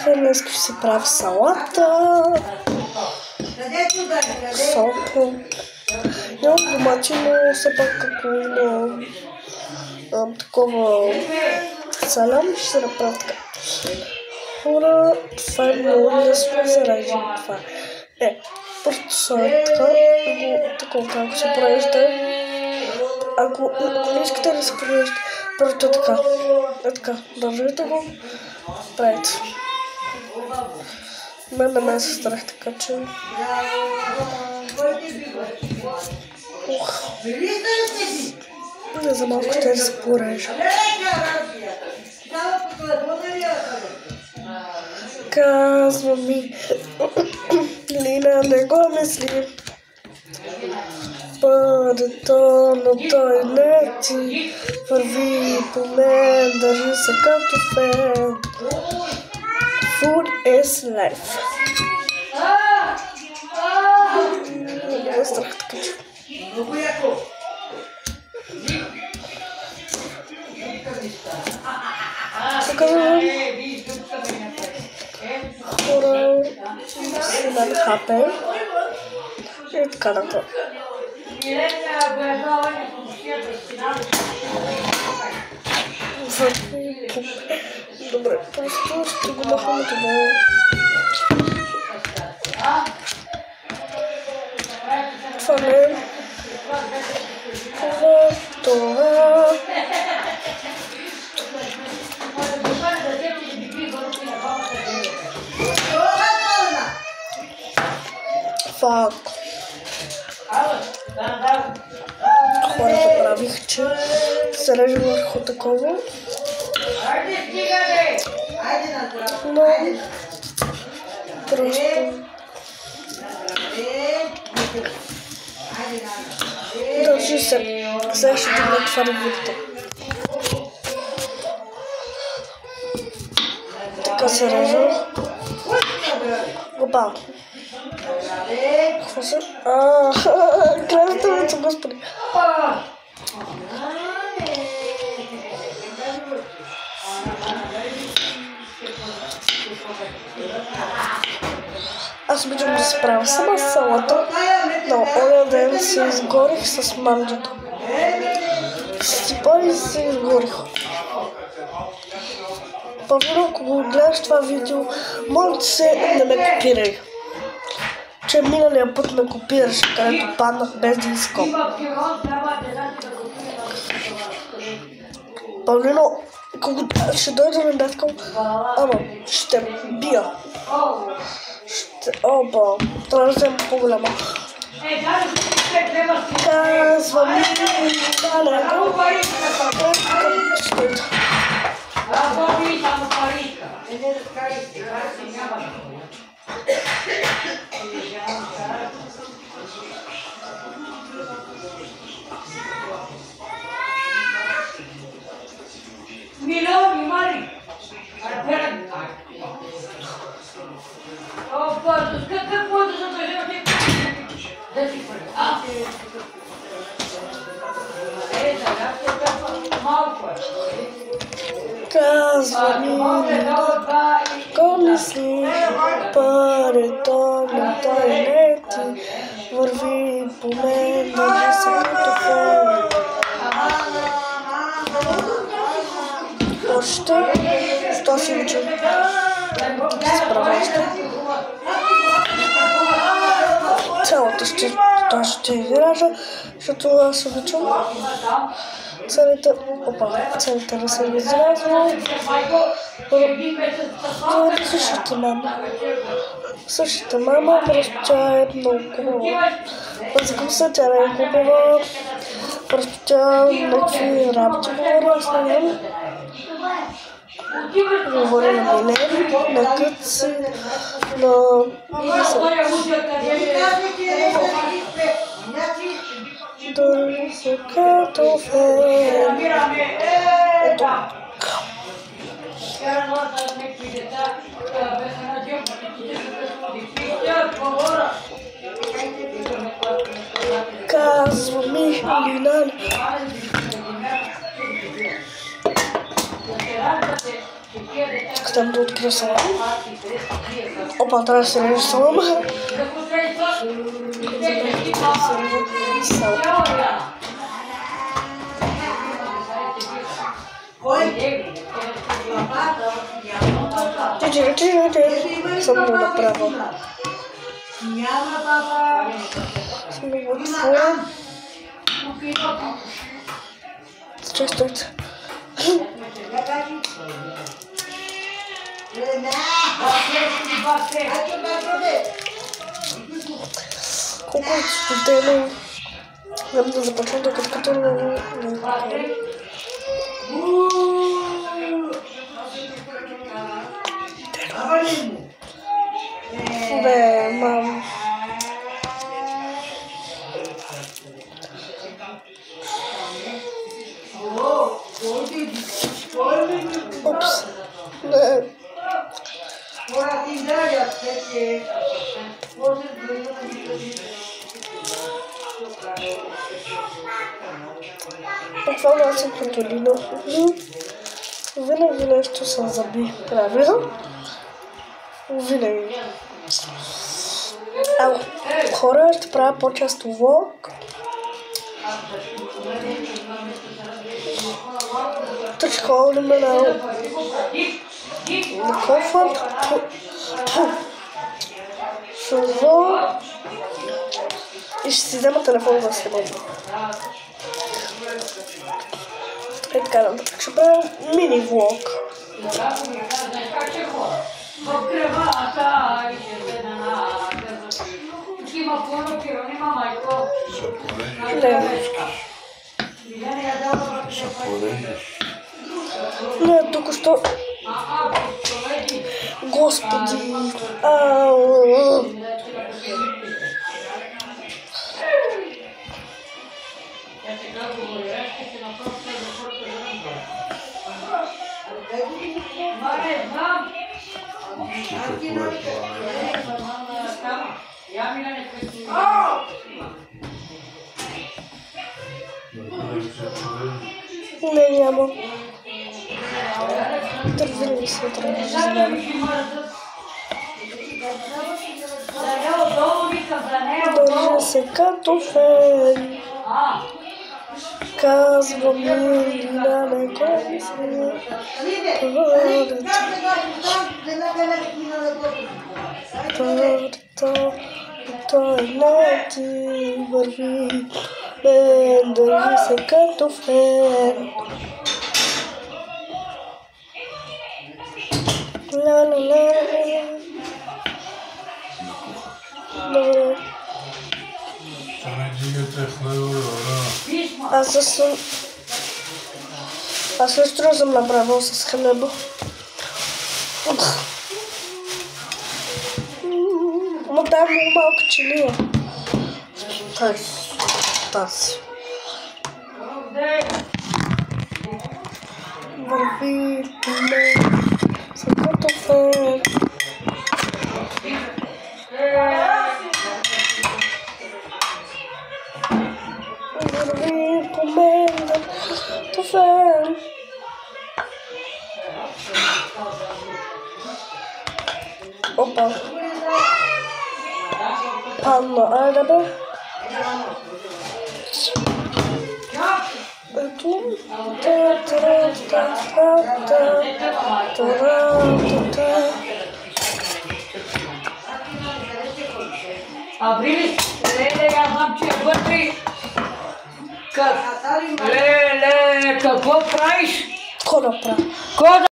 Днес ще се прави салата, соко. Няма домати, но все пак ако има такова салям, ще се направи така. Хора, това е много лесно за режим. Това просто са такова как се провежда. Ако не искате да се провежда, просто така, държите го, правите. Мен се страх, така че... Не за малко ще да се порежа. Казва ми, Лина, не го мисли. Парето на тоалети върви по мен, държи се като фен. Food is life. Не е страх така че. Сега хора си мен хапе и така нататък. Добре, просто ще го махаме това. Това не е. Това. Фак. Хората правих, че се реже върху такова. Но просто държи се. Сега ще да отваря видите. Така се реже. Опа. Какво се? Кревата, господи. Аз обичам да се правя сама салата, но оня ден се изгорих с манджата. Сипали се изгорих. Първо, ако го гледаш това видео, моля ти се да ме копирай. Че миналия път ме копираше, където паднах без да искам. Павлино, ще дойда на дядка, ама ще бия. Опа, трябва да взема по-голяма. Казва ми, далеко. Казва ми, ко мисли, парето на тоалети върви по мен, държи се като фен. Още, що си учим? Да се правеща. Цялата ще ви ража, защото аз обичам целите да се изразва. Същата мама, просто тя е много хубава. Пазикам се, тя не е хубава. Просто тя някакви работи говори, аз не знам. Говори на Милен, на Къци, на... Държи се като фен. Ето. Казва ми Лина. Щем да открия салон. Опа, трябва да се реже салон. Съм го направил. Съм го отворя. Честойте. Колко е студено. Знам да започна докато много... Бе, мам. Упс. Не. Буквално аз съм контролирал. Винаги нещо съм правил. Винаги. Хора, ще правя по-често влог. Ще ходим на кофът. Шово. И ще си взема телефон да снимам. Е така нататък. Ще правя мини влог. Не, току-що. Господи. Не, няма. Винаги се отражда. Държа се като фен. Казвам ми да не кой се. Той не ти върви. Мен държи се като фен. Ла-ла-ла. Добре. Аз също съм направил с хлеба. Но дай много малко чилия. Тази. Върви поне за като фен. Върви по мен като фен. Опа. Панна, айде бе. Ето. Абрили, леле, аз знам, че е вътре. Леле, какво правиш? Какво да правя?